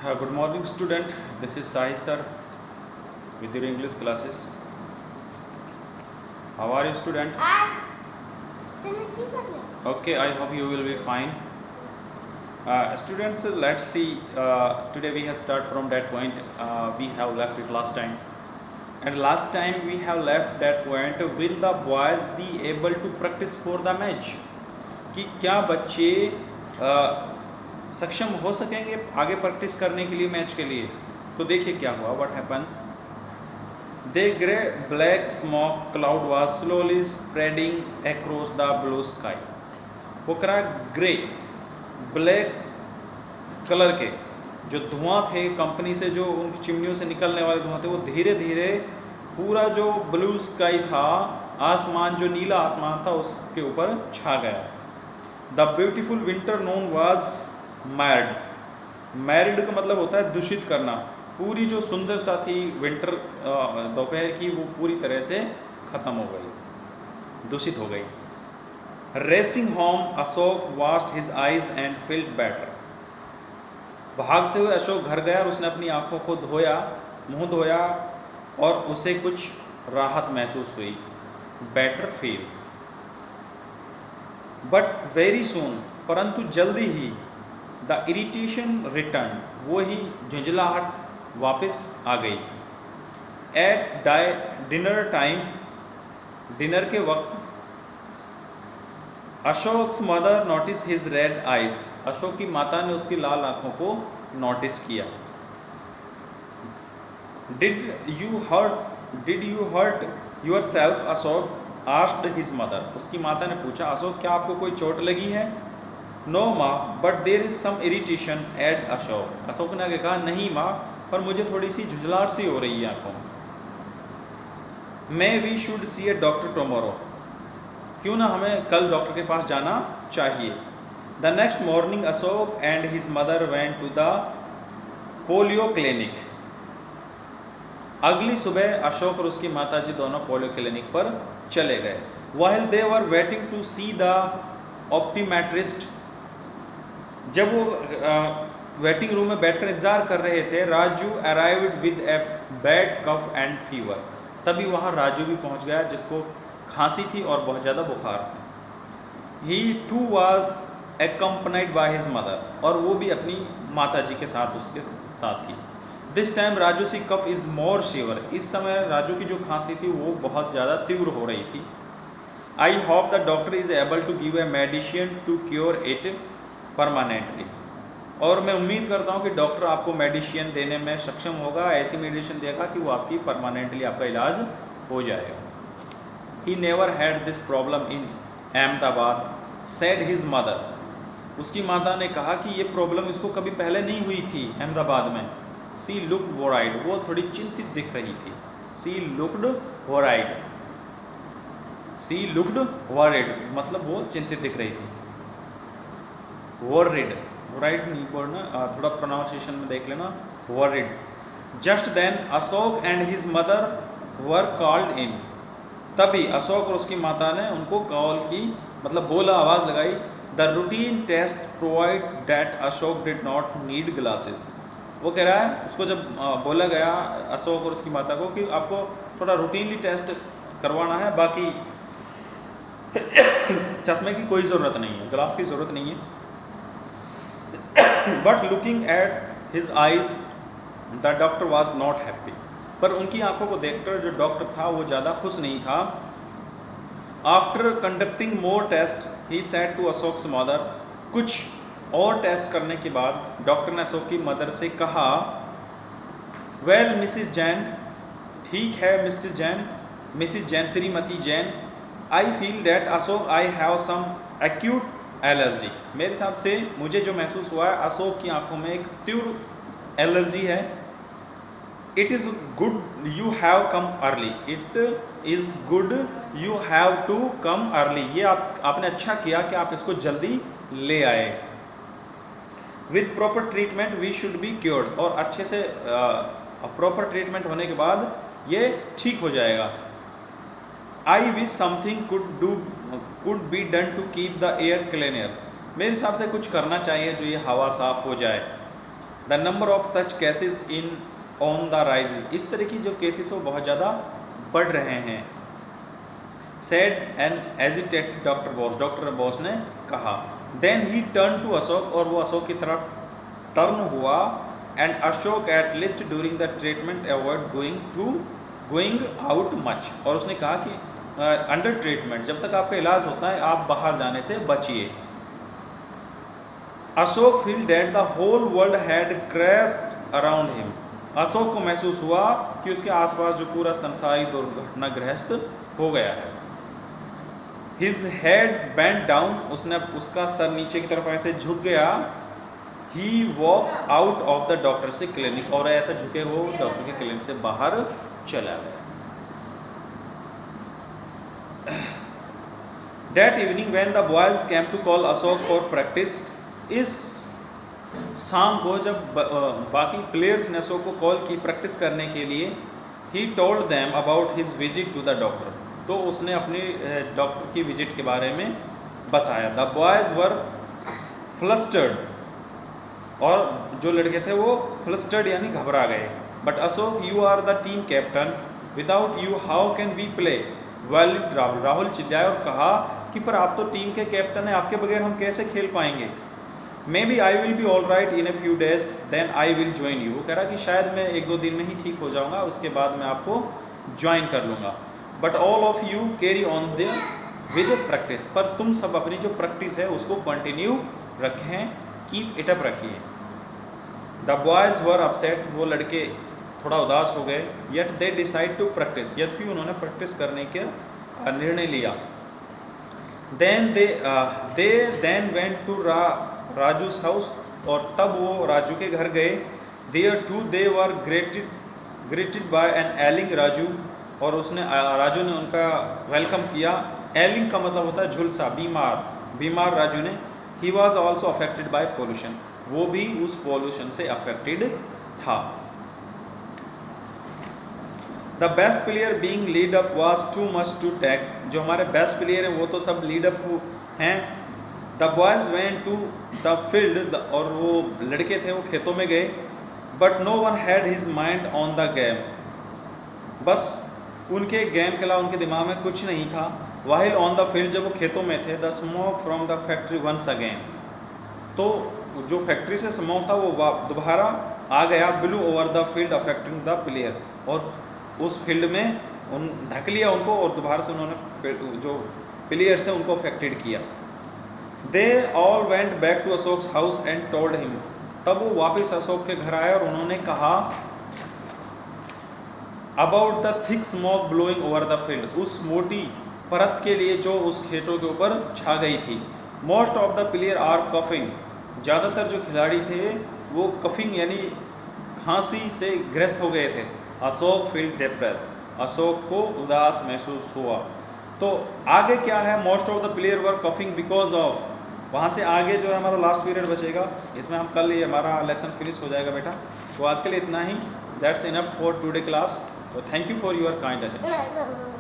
Good morning, student. This is Sai sir with your English classes. How are you, student? Okay, I hope you will be fine. Students, let's see. Today we have start from that point. We have left it last time, and last time we have left that point. Will the boys be able to practice for the match? कि क्या बच्चे सक्षम हो सकेंगे आगे practice करने के लिए मैच के लिए? तो देखिए क्या हुआ. What happens. The grey black smoke cloud was slowly spreading across the blue sky. वो करा ग्रे ब्लैक कलर के जो धुआं थे कंपनी से, जो उनकी चिमनियों से निकलने वाले धुआं थे, वो धीरे धीरे पूरा जो ब्लू स्काई था, आसमान जो नीला आसमान था, उसके ऊपर छा गया. The beautiful winter known was married. Married का मतलब होता है दूषित करना. पूरी जो सुंदरता थी विंटर दोपहर की, वो पूरी तरह से खत्म हो गई, दूषित हो गई. Racing home Ashok washed his eyes and field better. भागते हुए अशोक घर गया और उसने अपनी आंखों को धोया, मुंह धोया, और उसे कुछ राहत महसूस हुई. Better feel. But very soon, परंतु जल्दी ही, द इरिटेशन रिटर्न, वो ही झुंझलाहट वापस आ गई. एट डिनर टाइम, डिनर के वक्त, Ashok's mother notice his red eyes. Ashok की माता ने उसकी लाल आंखों को नोटिस किया. Did you hurt yourself Ashok asked his mother. उसकी माता ने पूछा, अशोक क्या आपको कोई चोट लगी है? नो माँ, but there is some irritation at Ashok. Ashok ने आगे कहा, नहीं माँ, पर मुझे थोड़ी सी झुंझलाहट सी हो रही है आंखों में. May we should see a doctor tomorrow. क्यों ना हमें कल डॉक्टर के पास जाना चाहिए. The next morning Ashok and his mother went to the polio clinic. अगली सुबह अशोक और उसकी माताजी दोनों पोलियो क्लिनिक पर चले गए. While they were waiting to see the optometrist. जब वो वेटिंग रूम में बैठकर इंतजार कर रहे थे, Raju arrived with a bad cough and fever. तभी वहाँ राजू भी पहुँच गया, जिसको खांसी थी और बहुत ज़्यादा बुखार था. He too was accompanied by his mother. और वो भी अपनी माताजी के साथ उसके साथ थी. दिस टाइम राजू सी कफ इज़ मोर सीवर. इस समय राजू की जो खांसी थी वो बहुत ज़्यादा तीव्र हो रही थी. I hope the doctor is able to give a medicine to cure it permanently. और मैं उम्मीद करता हूँ कि डॉक्टर आपको मेडिसिन देने में सक्षम होगा, ऐसी मेडिसिन देगा कि वो आपकी परमानेंटली आपका इलाज हो जाएगा. He never had this problem in Ahmedabad said his mother. उसकी माता ने कहा कि ये प्रॉब्लम इसको कभी पहले नहीं हुई थी अहमदाबाद में. सी लुक्ड वोराइड. वो थोड़ी चिंतित दिख रही थी. सी लुक्ड वोराइड. सी लुक्ड वोरिड मतलब वो चिंतित दिख रही थी. वोरिड, वोराइड नहीं बोलना, थोड़ा प्रोनाउंसिएशन में देख लेना. Worried. Just then Ashok and his mother were called in. तभी अशोक और उसकी माता ने उनको कॉल की, मतलब बोला, आवाज़ लगाई. The routine test provide that Ashok did not need glasses. वो कह रहा है, उसको जब बोला गया अशोक और उसकी माता को कि आपको थोड़ा रूटीनली टेस्ट करवाना है, बाकी चश्मे की कोई ज़रूरत नहीं है, ग्लास की ज़रूरत नहीं है. But looking at his eyes the doctor was not happy. पर उनकी आंखों को देखकर जो डॉक्टर था वो ज़्यादा खुश नहीं था. After conducting more test he said to Ashok's mother. कुछ और टेस्ट करने के बाद डॉक्टर ने अशोक की मदर से कहा, वेल मिसिज जैन. ठीक है Mr Jain, Mrs Jain, Shrimati Jain. I feel that Ashok I have some acute allergy. मेरे हिसाब से मुझे जो महसूस हुआ है, अशोक की आंखों में एक तीव्र एलर्जी है. It is good you have come early. It is good you have to come early. ये आपने अच्छा किया कि आप इसको जल्दी ले आए. With proper treatment we should be cured. और अच्छे से प्रॉपर ट्रीटमेंट होने के बाद ये ठीक हो जाएगा. I wish something could be done to keep the air cleaner. मेरे हिसाब से कुछ करना चाहिए जो ये हवा साफ हो जाए. The number of such cases in on the rise, इस तरह की जो केसेस वो बहुत ज़्यादा बढ़ रहे हैं। Said an agitated doctor Bose ने कहा। Then he turn to Ashok, और वो अशोक की तरफ टर्न हुआ। And Ashok at least during the treatment avoid going out much, और उसने कहा कि अंडर ट्रीटमेंट जब तक आपका इलाज होता है आप बाहर जाने से बचिए। Ashok feel that the whole world had crashed around him, Ashok को महसूस हुआ कि उसके आसपास जो पूरा संसारी दुर्घटनाग्रस्त हो गया है। हिज हेड बेंट डाउन, उसका सर नीचे की तरफ ऐसे झुक गया। He walk out of the doctor से क्लिनिक, और ऐसा झुके वो डॉक्टर के क्लिनिक से बाहर चला गया। That evening when the boys came to call Ashok for practice, इस शाम को जब बाकी प्लेयर्स ने अशोक को कॉल की प्रैक्टिस करने के लिए, he told them about his visit to the doctor, तो उसने अपनी डॉक्टर की विजिट के बारे में बताया। The boys were flustered, और जो लड़के थे वो फ्लस्टर्ड यानी घबरा गए। But Ashok, you are the team captain, without you how can we play well. Rahul चिल्लाए और कहा कि पर आप तो टीम के कैप्टन हैं, आपके बगैर हम कैसे खेल पाएंगे। Maybe I will be all right in a few days then I will join you, वो कह रहा कि शायद मैं 1-2 दिन में ही ठीक हो जाऊंगा, उसके बाद मैं आपको ज्वाइन कर लूँगा। But all of you carry on the with practice, पर तुम सब अपनी जो प्रैक्टिस है उसको कंटिन्यू रखें, कीप इट अप रखिए। द बॉयज़ वर अपसेट, वो लड़के थोड़ा उदास हो गए। Yet they decide to practise, यद्यपि उन्होंने प्रैक्टिस करने का निर्णय लिया। Then then went to Raju's house, और तब वो राजू के घर गए। There too they were greeted by an ailing Raju, और उसने राजू ने उनका वेलकम किया। एलिंग का मतलब होता है झुलसा, बीमार राजू ने। He was also affected by pollution, वो भी उस पोल्यूशन से अफेक्टेड था। The best player being laid up was too much to take, जो हमारे बेस्ट प्लेयर हैं वो तो सब लीड अप हैं। The boys went to the field, और वो लड़के थे वो खेतों में गए। But no one had his mind on the game, बस उनके गेम के अलावा उनके दिमाग में कुछ नहीं था। वाइल ऑन द फील्ड, जब वो खेतों में थे, the smoke from the factory once again, तो जो फैक्ट्री से स्मोक था वो दोबारा आ गया। Blue over the field affecting the player, और उस फील्ड में ढक लिया उनको, और दोबारा से उन्होंने जो प्लेयर्स थे उनको अफेक्टेड किया। They all went back to Ashok's house and told him, तब वो वापस अशोक के घर आए और उन्होंने कहा about the thick smoke blowing over the field, उस मोटी परत के लिए जो उस खेतों के ऊपर छा गई थी। Most of the player are coughing, ज़्यादातर जो खिलाड़ी थे वो कफिंग यानी खांसी से ग्रस्त हो गए थे। अशोक फील डिप्रेस्ड, अशोक को उदास महसूस हुआ। तो आगे क्या है, most of the player were coughing because of, वहाँ से आगे जो है हमारा लास्ट पीरियड बचेगा, इसमें हम कल ये हमारा लेसन फिनिश हो जाएगा बेटा। तो आज के लिए इतना ही, that's enough for today class. तो thank you for your kind attention.